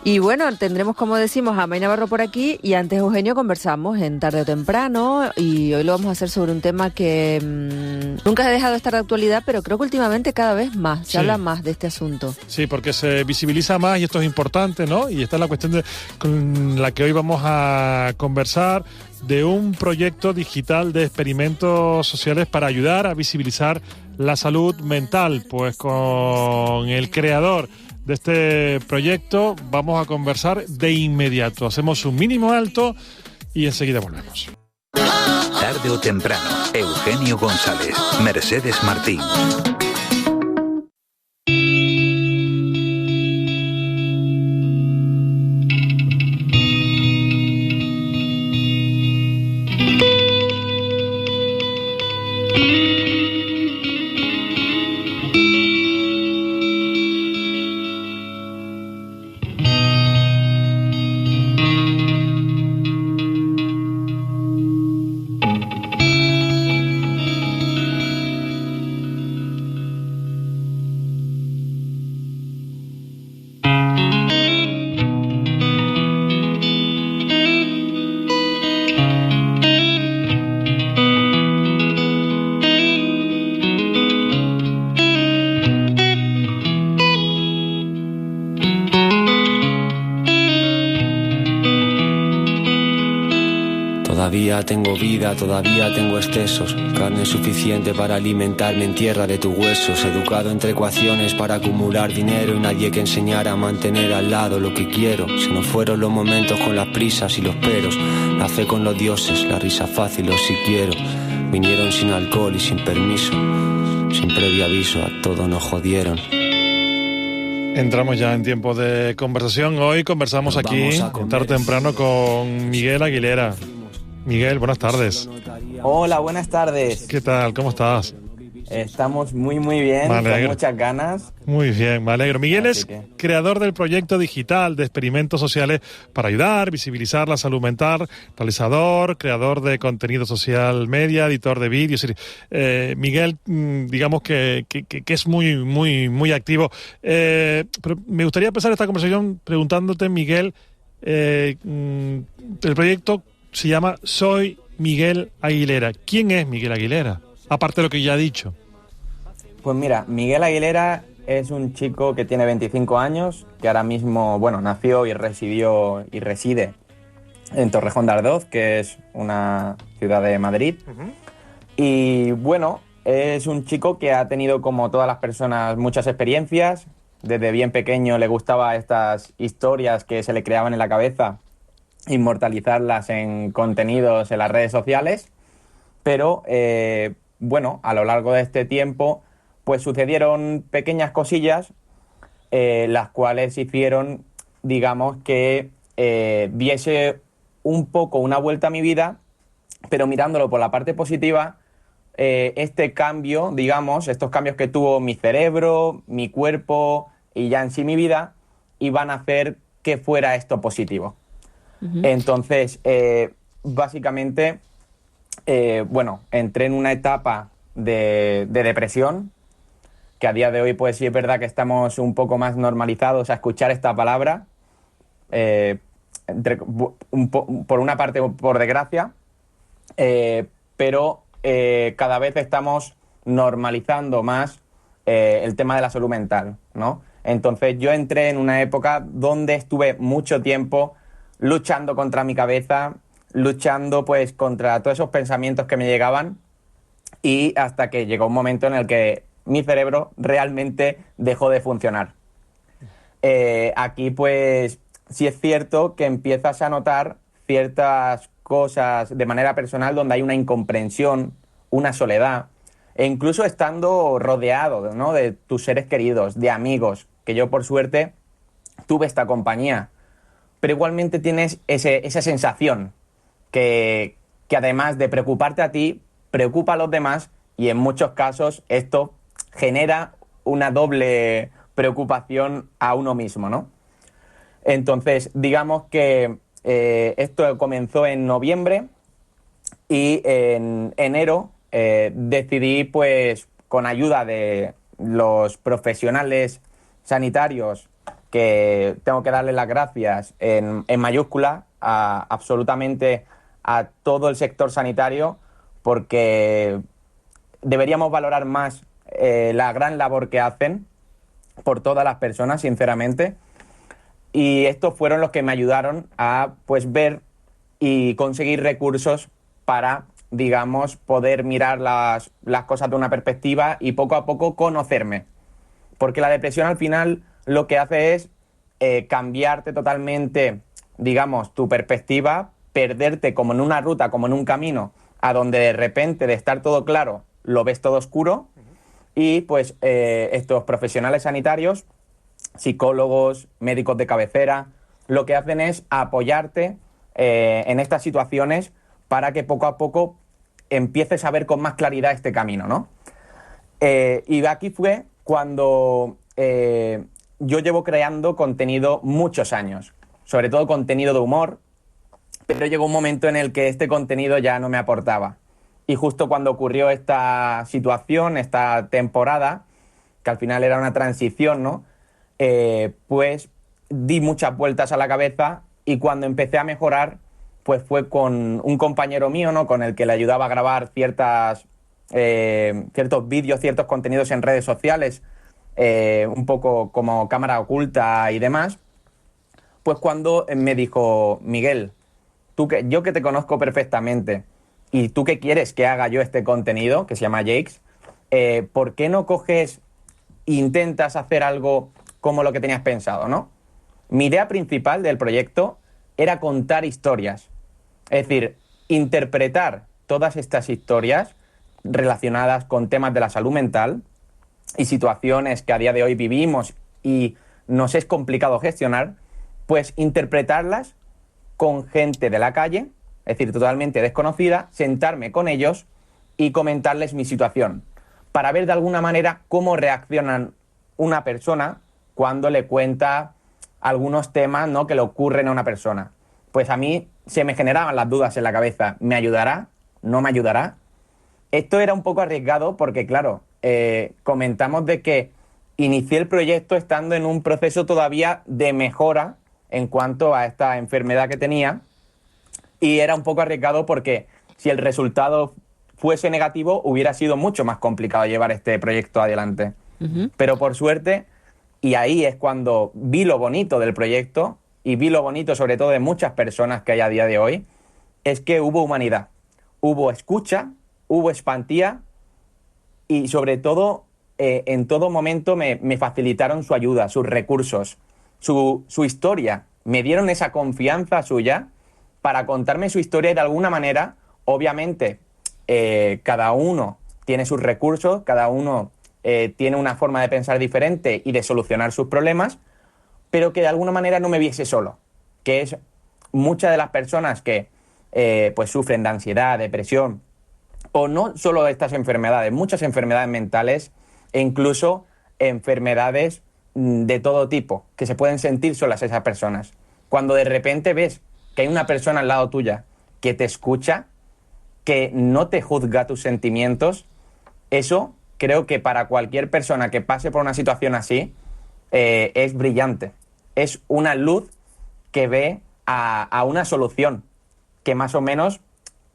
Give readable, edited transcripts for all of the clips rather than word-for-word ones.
Y bueno, tendremos, como decimos, a May Navarro por aquí, y antes, Eugenio, conversamos en Tarde o Temprano, y hoy lo vamos a hacer sobre un tema que nunca ha dejado de estar de actualidad, pero creo que últimamente cada vez más se habla más de este asunto. Sí, porque se visibiliza más y esto es importante, ¿no? Y esta es la cuestión con la que hoy vamos a conversar, de un proyecto digital de experimentos sociales para ayudar a visibilizar la salud mental. Pues con el creador de este proyecto vamos a conversar de inmediato. Hacemos un mínimo alto y enseguida volvemos. Tarde o temprano, Eugenio González, Mercedes Martín. Todavía tengo vida, todavía tengo excesos, carne suficiente para alimentarme en tierra de tus huesos, educado entre ecuaciones para acumular dinero y nadie que enseñara a mantener al lado lo que quiero. Se nos fueron los momentos con las prisas y los peros, la fe con los dioses, la risa fácil o si quiero. Vinieron sin alcohol y sin permiso, sin previo aviso, a todos nos jodieron. Entramos ya en tiempo de conversación. Hoy conversamos aquí, tarde temprano, con Miguel Aguilera. Miguel, buenas tardes. Hola, buenas tardes. ¿Qué tal? ¿Cómo estás? Estamos muy bien, con muchas ganas. Muy bien, me alegro. Miguel es creador del proyecto digital de experimentos sociales para ayudar, visibilizar la salud mental, realizador, creador de contenido social media, editor de vídeos. Miguel, digamos que es muy activo. Pero me gustaría empezar esta conversación preguntándote, Miguel, el proyecto se llama Soy Miguel Aguilera. ¿Quién es Miguel Aguilera? Aparte de lo que ya ha dicho. Pues mira, Miguel Aguilera es un chico que tiene 25 años, que ahora mismo, nació y reside en Torrejón de Ardoz, que es una ciudad de Madrid. Uh-huh. Y es un chico que ha tenido, como todas las personas, muchas experiencias. Desde bien pequeño le gustaban estas historias que se le creaban en la cabeza, inmortalizarlas en contenidos en las redes sociales. Pero, a lo largo de este tiempo, pues sucedieron pequeñas cosillas, las cuales hicieron, digamos, que diese un poco una vuelta a mi vida, pero mirándolo por la parte positiva, este cambio, digamos, estos cambios que tuvo mi cerebro, mi cuerpo y ya en sí mi vida, iban a hacer que fuera esto positivo. Uh-huh. Entonces, básicamente, entré en una etapa de depresión, que a día de hoy, pues sí es verdad que estamos un poco más normalizados a escuchar esta palabra, por una parte, por desgracia, pero cada vez estamos normalizando más el tema de la salud mental, ¿no? Entonces yo entré en una época donde estuve mucho tiempo luchando contra mi cabeza, luchando pues contra todos esos pensamientos que me llegaban, y hasta que llegó un momento en el que mi cerebro realmente dejó de funcionar. Aquí pues sí es cierto que empiezas a notar ciertas cosas de manera personal donde hay una incomprensión, una soledad, e incluso estando rodeado, ¿no?, de tus seres queridos, de amigos, que yo por suerte tuve esta compañía, pero igualmente tienes esa sensación que además de preocuparte a ti, preocupa a los demás, y en muchos casos esto genera una doble preocupación a uno mismo, ¿no? Entonces, digamos que esto comenzó en noviembre, y en enero decidí, pues, con ayuda de los profesionales sanitarios que tengo que darle las gracias en mayúscula absolutamente a todo el sector sanitario, porque deberíamos valorar más la gran labor que hacen por todas las personas, sinceramente. Y estos fueron los que me ayudaron a pues ver y conseguir recursos para, digamos, poder mirar las cosas de una perspectiva y poco a poco conocerme. Porque la depresión al final lo que hace es cambiarte totalmente, digamos, tu perspectiva, perderte como en una ruta, como en un camino, a donde de repente, de estar todo claro, lo ves todo oscuro. Y pues estos profesionales sanitarios, psicólogos, médicos de cabecera, lo que hacen es apoyarte en estas situaciones para que poco a poco empieces a ver con más claridad este camino, ¿no? Y aquí fue cuando yo llevo creando contenido muchos años, sobre todo contenido de humor, pero llegó un momento en el que este contenido ya no me aportaba. Y justo cuando ocurrió esta situación, esta temporada, que al final era una transición, ¿no? Pues di muchas vueltas a la cabeza, y cuando empecé a mejorar, pues fue con un compañero mío, ¿no? Con el que le ayudaba a grabar ciertos vídeos, ciertos contenidos en redes sociales, un poco como cámara oculta y demás. Pues cuando me dijo: Miguel, yo que te conozco perfectamente, y tú que quieres que haga yo este contenido, que se llama Jakes, ¿por qué no coges e intentas hacer algo como lo que tenías pensado, ¿no? Mi idea principal del proyecto era contar historias. Es decir, interpretar todas estas historias relacionadas con temas de la salud mental y situaciones que a día de hoy vivimos y nos es complicado gestionar, pues interpretarlas con gente de la calle, es decir, totalmente desconocida, sentarme con ellos y comentarles mi situación, para ver de alguna manera cómo reaccionan una persona cuando le cuenta algunos temas, ¿no?, que le ocurren a una persona. Pues a mí se me generaban las dudas en la cabeza: ¿me ayudará? ¿No me ayudará? Esto era un poco arriesgado porque, claro, comentamos de que inicié el proyecto estando en un proceso todavía de mejora en cuanto a esta enfermedad que tenía, y era un poco arriesgado porque si el resultado fuese negativo hubiera sido mucho más complicado llevar este proyecto adelante. Pero por suerte, y ahí es cuando vi lo bonito del proyecto y vi lo bonito sobre todo de muchas personas que hay a día de hoy, es que hubo humanidad, hubo escucha, hubo empatía y sobre todo en todo momento me facilitaron su ayuda, sus recursos, su historia. Me dieron esa confianza suya para contarme su historia y de alguna manera, obviamente, cada uno tiene sus recursos, cada uno tiene una forma de pensar diferente y de solucionar sus problemas, pero que de alguna manera no me viese solo, que es muchas de las personas que pues sufren de ansiedad, depresión, o no solo estas enfermedades, muchas enfermedades mentales e incluso enfermedades de todo tipo, que se pueden sentir solas esas personas. Cuando de repente ves que hay una persona al lado tuya que te escucha, que no te juzga tus sentimientos, eso creo que para cualquier persona que pase por una situación así es brillante. Es una luz que ve a una solución que más o menos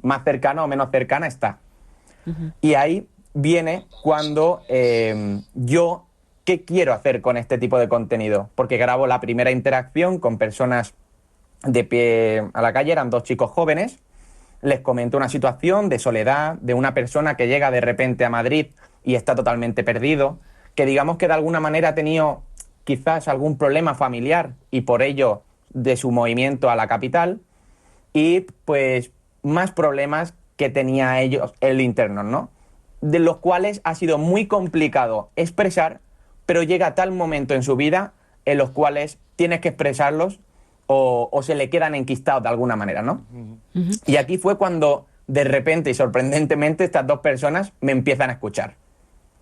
más cercana o menos cercana está. Y ahí viene cuando yo, ¿qué quiero hacer con este tipo de contenido? Porque grabo la primera interacción con personas de pie a la calle, eran 2 chicos jóvenes, les comento una situación de soledad, de una persona que llega de repente a Madrid y está totalmente perdido, que digamos que de alguna manera ha tenido quizás algún problema familiar y por ello de su movimiento a la capital, y pues más problemas que tenía él internos, ¿no? De los cuales ha sido muy complicado expresar, pero llega tal momento en su vida en los cuales tienes que expresarlos o se le quedan enquistados de alguna manera, ¿no? Y aquí fue cuando de repente y sorprendentemente estas 2 personas me empiezan a escuchar.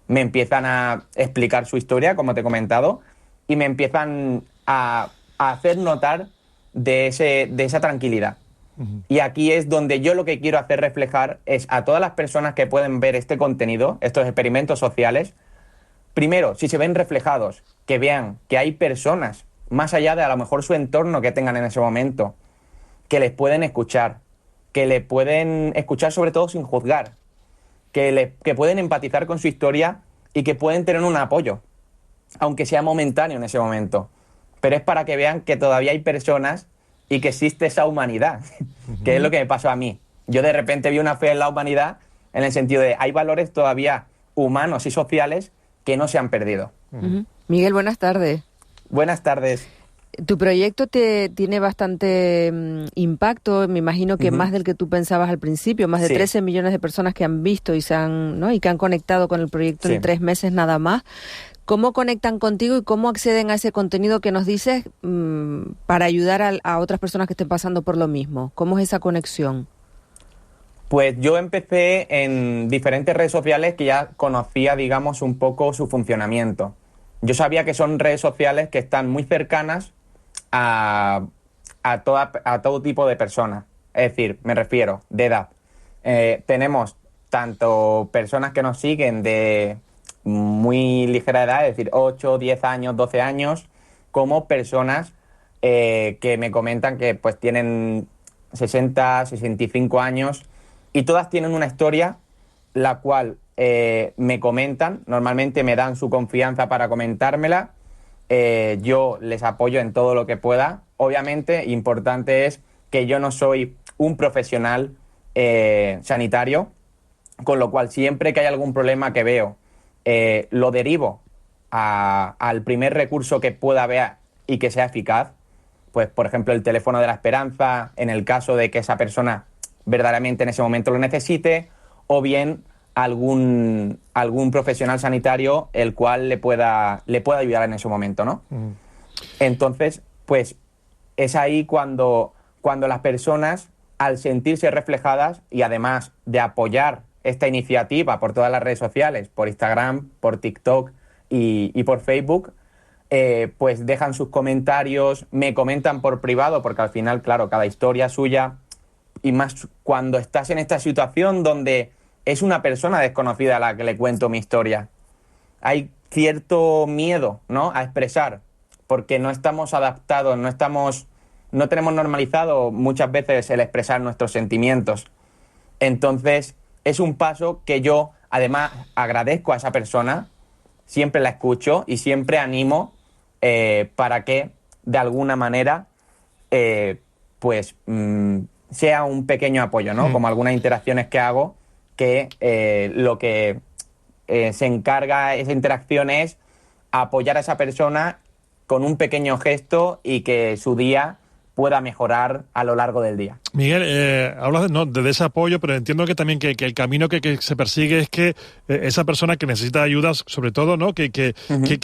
Me empiezan a explicar su historia, como te he comentado, y me empiezan a hacer notar de esa tranquilidad. Y aquí es donde yo lo que quiero hacer reflejar es a todas las personas que pueden ver este contenido, estos experimentos sociales, primero, si se ven reflejados, que vean que hay personas más allá de a lo mejor su entorno que tengan en ese momento, que les pueden escuchar, que le pueden escuchar sobre todo sin juzgar, que pueden empatizar con su historia y que pueden tener un apoyo, aunque sea momentáneo en ese momento. Pero es para que vean que todavía hay personas y que existe esa humanidad, que es lo que me pasó a mí. Yo de repente vi una fe en la humanidad en el sentido de hay valores todavía humanos y sociales que no se han perdido. Miguel, buenas tardes. Buenas tardes. Tu proyecto tiene bastante impacto, me imagino que más del que tú pensabas al principio, más de 13 millones de personas que han visto y y que han conectado con el proyecto en 3 meses nada más. ¿Cómo conectan contigo y cómo acceden a ese contenido que nos dices para ayudar a otras personas que estén pasando por lo mismo? ¿Cómo es esa conexión? Pues yo empecé en diferentes redes sociales que ya conocía, digamos, un poco su funcionamiento. Yo sabía que son redes sociales que están muy cercanas a todo tipo de personas. Es decir, me refiero, de edad. Tenemos tanto personas que nos siguen de muy ligera edad, es decir, 8, 10 años, 12 años, como personas que me comentan que pues tienen 60, 65 años y todas tienen una historia la cual me comentan, normalmente me dan su confianza para comentármela, yo les apoyo en todo lo que pueda. Obviamente, importante es que yo no soy un profesional sanitario, con lo cual siempre que hay algún problema que veo, lo derivo al primer recurso que pueda haber y que sea eficaz. Pues, por ejemplo, el teléfono de la esperanza, en el caso de que esa persona verdaderamente en ese momento lo necesite, o bien algún profesional sanitario el cual le pueda ayudar en ese momento, ¿no? Entonces, pues es ahí cuando las personas, al sentirse reflejadas y además de apoyar esta iniciativa por todas las redes sociales, por Instagram, por TikTok y por Facebook, pues dejan sus comentarios, me comentan por privado, porque al final, claro, cada historia suya, y más cuando estás en esta situación donde es una persona desconocida a la que le cuento mi historia. Hay cierto miedo, ¿no?, a expresar, porque no estamos adaptados, no tenemos normalizado muchas veces el expresar nuestros sentimientos. Entonces, es un paso que yo, además, agradezco a esa persona, siempre la escucho y siempre animo para que, de alguna manera, sea un pequeño apoyo, ¿no? Como algunas interacciones que hago, que lo que se encarga esa interacción es apoyar a esa persona con un pequeño gesto y que su día pueda mejorar a lo largo del día. Miguel, hablas de ese apoyo, pero entiendo que también que el camino que se persigue es que esa persona que necesita ayuda, sobre todo, ¿no?, que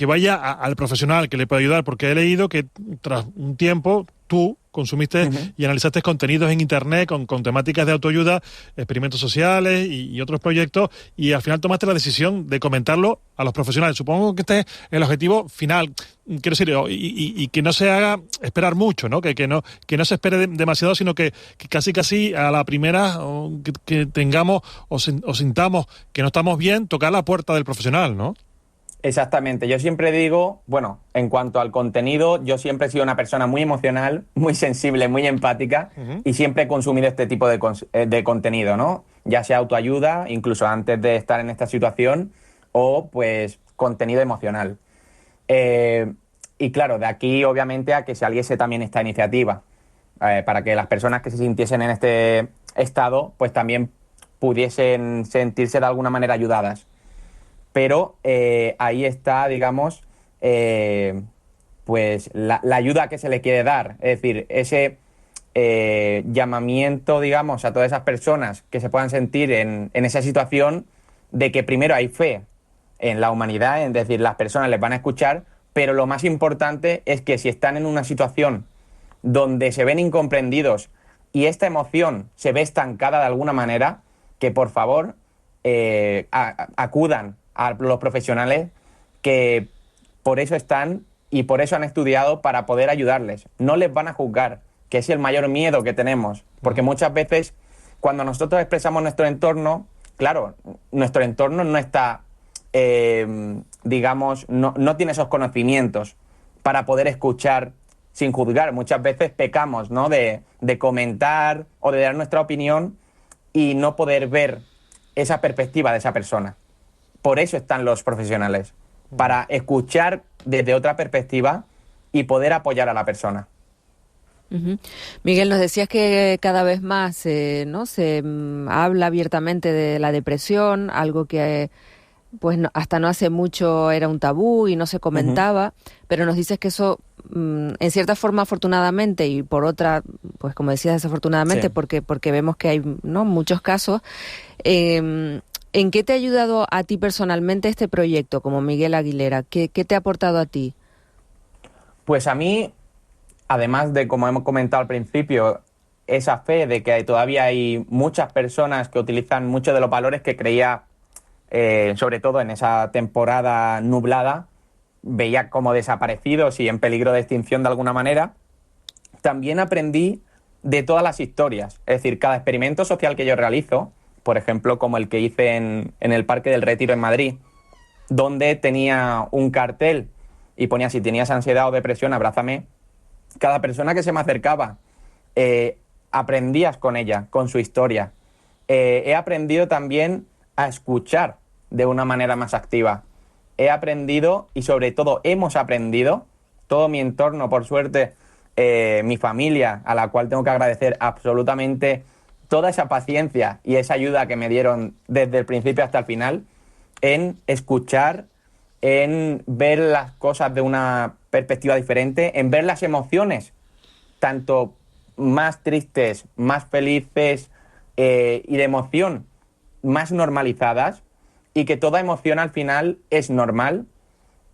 vaya al profesional que le pueda ayudar, porque he leído que tras un tiempo tú consumiste y analizaste contenidos en Internet con temáticas de autoayuda, experimentos sociales y otros proyectos, y al final tomaste la decisión de comentarlo a los profesionales. Supongo que este es el objetivo final, quiero decir, y que no se haga esperar mucho, ¿no? Que no se espere demasiado, sino que casi a la primera que tengamos o sintamos que no estamos bien, tocar la puerta del profesional, ¿no? Exactamente. Yo siempre digo, bueno, en cuanto al contenido, yo siempre he sido una persona muy emocional, muy sensible, muy empática, y siempre he consumido este tipo de contenido, ¿no? Ya sea autoayuda, incluso antes de estar en esta situación, o pues contenido emocional. Y claro, de aquí obviamente a que se saliese también esta iniciativa, para que las personas que se sintiesen en este estado, pues también pudiesen sentirse de alguna manera ayudadas. Pero ahí está, digamos, pues la ayuda que se le quiere dar. Es decir, ese llamamiento, digamos, a todas esas personas que se puedan sentir en esa situación de que primero hay fe en la humanidad, es decir, las personas les van a escuchar, pero lo más importante es que si están en una situación donde se ven incomprendidos y esta emoción se ve estancada de alguna manera, que por favor acudan a los profesionales que por eso están y por eso han estudiado, para poder ayudarles. No les van a juzgar, que es el mayor miedo que tenemos, porque muchas veces cuando nosotros expresamos nuestro entorno, claro, nuestro entorno no está, digamos, no tiene esos conocimientos para poder escuchar sin juzgar. Muchas veces pecamos, ¿no?, de comentar o de dar nuestra opinión y no poder ver esa perspectiva de esa persona. Por eso están los profesionales, para escuchar desde otra perspectiva y poder apoyar a la persona. Uh-huh. Miguel, nos decías que cada vez más ¿no? se habla abiertamente de la depresión, algo que pues hasta no hace mucho era un tabú y no se comentaba, pero nos dices que eso en cierta forma afortunadamente y por otra, pues como decías desafortunadamente, sí, porque vemos que hay, ¿no?, muchos casos. ¿En qué te ha ayudado a ti personalmente este proyecto como Miguel Aguilera? ¿Qué te ha aportado a ti? Pues a mí, además de, como hemos comentado al principio, esa fe de que todavía hay muchas personas que utilizan muchos de los valores que creía, sobre todo en esa temporada nublada, veía como desaparecidos y en peligro de extinción de alguna manera. También aprendí de todas las historias. Es decir, cada experimento social que yo realizo, por ejemplo, como el que hice en el Parque del Retiro en Madrid, donde tenía un cartel y ponía: si tenías ansiedad o depresión, abrázame. Cada persona que se me acercaba, aprendías con ella, con su historia. He aprendido también a escuchar de una manera más activa. He aprendido y sobre todo hemos aprendido, todo mi entorno, por suerte, mi familia, a la cual tengo que agradecer absolutamente toda esa paciencia y esa ayuda que me dieron desde el principio hasta el final, en escuchar, en ver las cosas de una perspectiva diferente, en ver las emociones, tanto más tristes, más felices y de emoción más normalizadas, y que toda emoción al final es normal,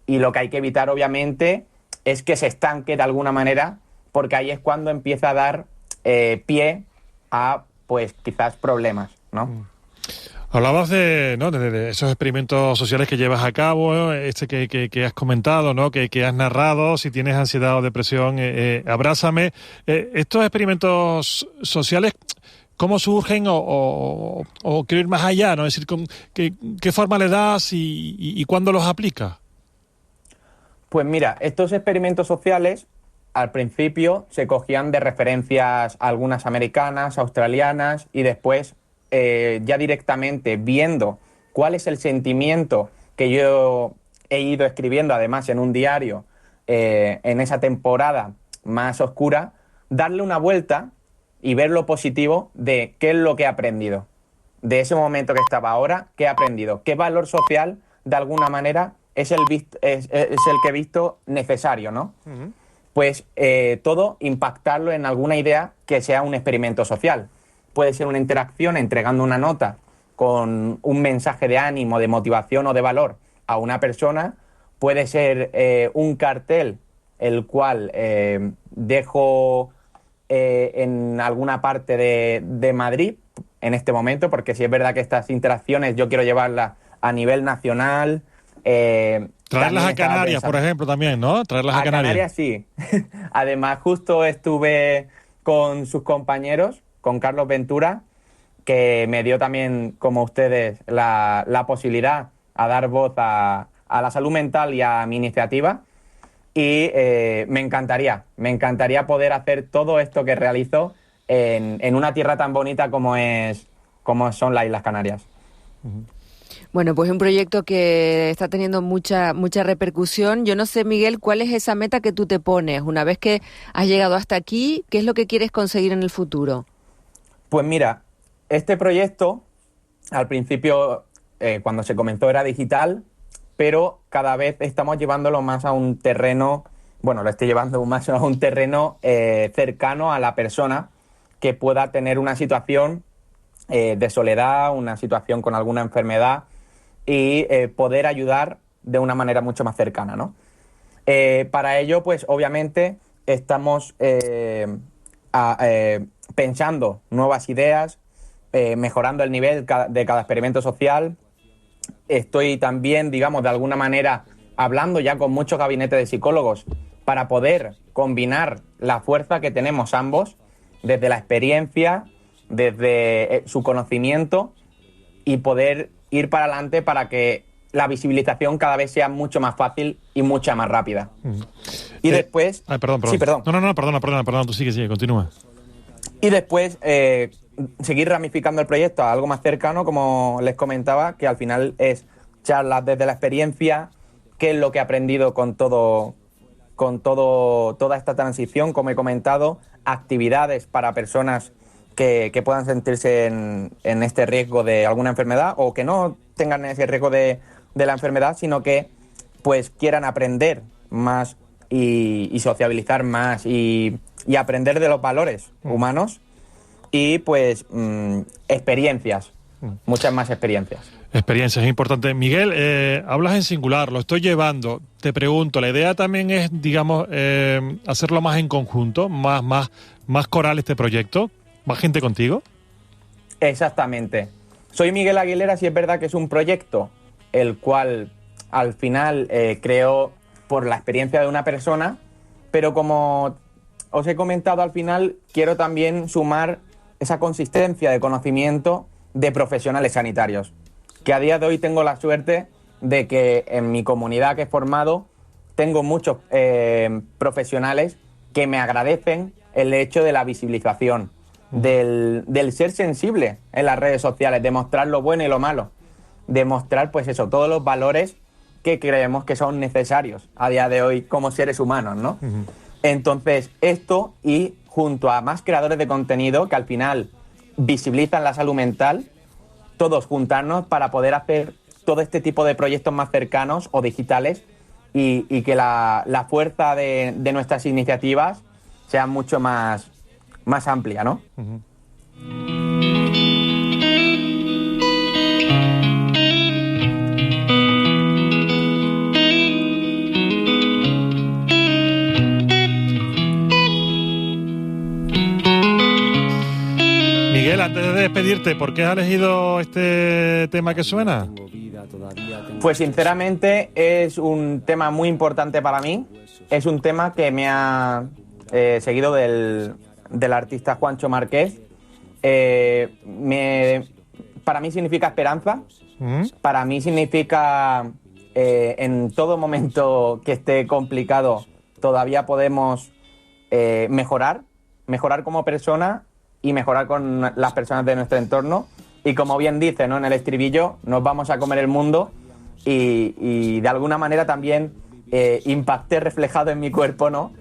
y lo que hay que evitar obviamente es que se estanque de alguna manera, porque ahí es cuando empieza a dar pie a, pues, quizás problemas, ¿no? Hablabas de, ¿no?, de esos experimentos sociales que llevas a cabo, que has comentado, ¿no?, que has narrado. Si tienes ansiedad o depresión, abrázame. Estos experimentos sociales, ¿cómo surgen o quiero ir más allá, ¿no? Es decir, ¿qué forma le das y cuándo los aplicas? Pues mira, estos experimentos sociales al principio se cogían de referencias algunas americanas, australianas, y después ya directamente viendo cuál es el sentimiento que yo he ido escribiendo, además en un diario, en esa temporada más oscura, darle una vuelta y ver lo positivo de qué es lo que he aprendido. De ese momento que estaba ahora, ¿qué he aprendido? ¿Qué valor social, de alguna manera, es el que he visto necesario, ¿no? Uh-huh. Pues todo impactarlo en alguna idea que sea un experimento social. Puede ser una interacción entregando una nota con un mensaje de ánimo, de motivación o de valor a una persona. Puede ser un cartel el cual dejo en alguna parte de Madrid en este momento, porque sí es verdad que estas interacciones yo quiero llevarlas a nivel nacional. Traerlas a Canarias, por ejemplo, también, ¿no? Traerlas a Canarias, sí. Además, justo estuve con sus compañeros, con Carlos Ventura, que me dio también, como ustedes, la posibilidad a dar voz a la salud mental y a mi iniciativa. Y me encantaría poder hacer todo esto que realizo en una tierra tan bonita como son las Islas Canarias. Bueno, pues un proyecto que está teniendo mucha repercusión. Yo no sé, Miguel, ¿cuál es esa meta que tú te pones? Una vez que has llegado hasta aquí, ¿qué es lo que quieres conseguir en el futuro? Pues mira, este proyecto, al principio, cuando se comenzó, era digital, pero cada vez estamos llevándolo más a un terreno, lo estoy llevando más a un terreno cercano a la persona que pueda tener una situación de soledad, una situación con alguna enfermedad, y poder ayudar de una manera mucho más cercana, ¿no? Para ello, pues obviamente estamos pensando nuevas ideas, mejorando el nivel de cada experimento social. Estoy también, digamos, de alguna manera hablando ya con muchos gabinetes de psicólogos para poder combinar la fuerza que tenemos ambos, desde la experiencia, desde su conocimiento, y poder ir para adelante para que la visibilización cada vez sea mucho más fácil y mucha más rápida. Y después... Perdón. Sí, perdón. No, perdona, tú sigue, continúa. Y después seguir ramificando el proyecto a algo más cercano, como les comentaba, que al final es charlas desde la experiencia, qué es lo que he aprendido con toda esta transición, como he comentado, actividades para personas que puedan sentirse en este riesgo de alguna enfermedad o que no tengan ese riesgo de la enfermedad, sino que pues quieran aprender más y sociabilizar más y aprender de los valores humanos y pues experiencias, muchas más experiencias. Experiencias, es importante. Miguel, hablas en singular, lo estoy llevando. Te pregunto, ¿la idea también es, digamos, hacerlo más en conjunto, más coral este proyecto? ¿Más gente contigo? Exactamente. Soy Miguel Aguilera, sí es verdad que es un proyecto el cual al final creo por la experiencia de una persona, pero como os he comentado al final, quiero también sumar esa consistencia de conocimiento de profesionales sanitarios, que a día de hoy tengo la suerte de que en mi comunidad que he formado tengo muchos profesionales que me agradecen el hecho de la visibilización, del ser sensible en las redes sociales, de mostrar lo bueno y lo malo, de mostrar pues eso, todos los valores que creemos que son necesarios a día de hoy como seres humanos, ¿no? Entonces, esto y junto a más creadores de contenido que al final visibilizan la salud mental, todos juntarnos para poder hacer todo este tipo de proyectos más cercanos o digitales y que la fuerza de nuestras iniciativas sea mucho más amplia, ¿no? Miguel, antes de despedirte, ¿por qué has elegido este tema que suena? Pues sinceramente es un tema muy importante para mí. Es un tema que me ha seguido del artista Juancho Márquez. Para mí significa esperanza. Para mí significa en todo momento que esté complicado todavía podemos mejorar como persona y mejorar con las personas de nuestro entorno. Y como bien dice, ¿no?, en el estribillo, nos vamos a comer el mundo y de alguna manera también impacté reflejado en mi cuerpo, ¿no?,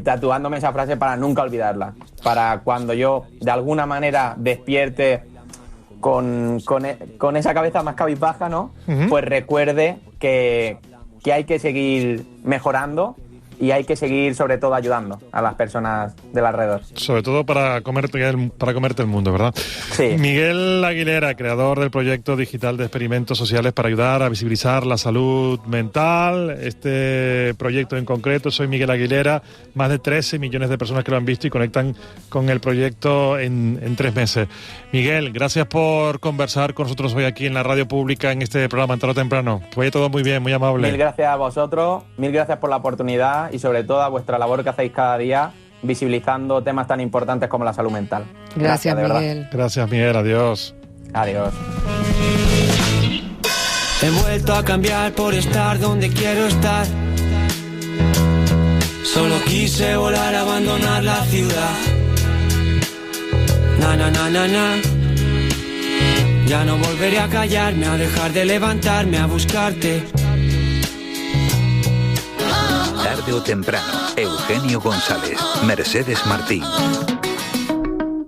tatuándome esa frase para nunca olvidarla. Para cuando yo de alguna manera despierte con esa cabeza más cabizbaja, ¿no?, pues recuerde que hay que seguir mejorando y hay que seguir, sobre todo, ayudando a las personas del alrededor. Sobre todo para comerte el mundo, ¿verdad? Sí. Miguel Aguilera, creador del proyecto digital de experimentos sociales para ayudar a visibilizar la salud mental. Este proyecto en concreto, Soy Miguel Aguilera, más de 13 millones de personas que lo han visto y conectan con el proyecto en 3 meses. Miguel, gracias por conversar con nosotros hoy aquí en la radio pública en este programa Tarde o Temprano. Fue todo muy bien, muy amable. Mil gracias a vosotros, mil gracias por la oportunidad y sobre todo a vuestra labor que hacéis cada día visibilizando temas tan importantes como la salud mental. Gracias, de Miguel. Verdad. Gracias, Miguel. Adiós. Adiós. He vuelto a cambiar por estar donde quiero estar. Solo quise volar, abandonar la ciudad. Na, na, na, na, na. Ya no volveré a callarme, a dejar de levantarme, a buscarte. Tarde o temprano, Eugenio González, Mercedes Martín.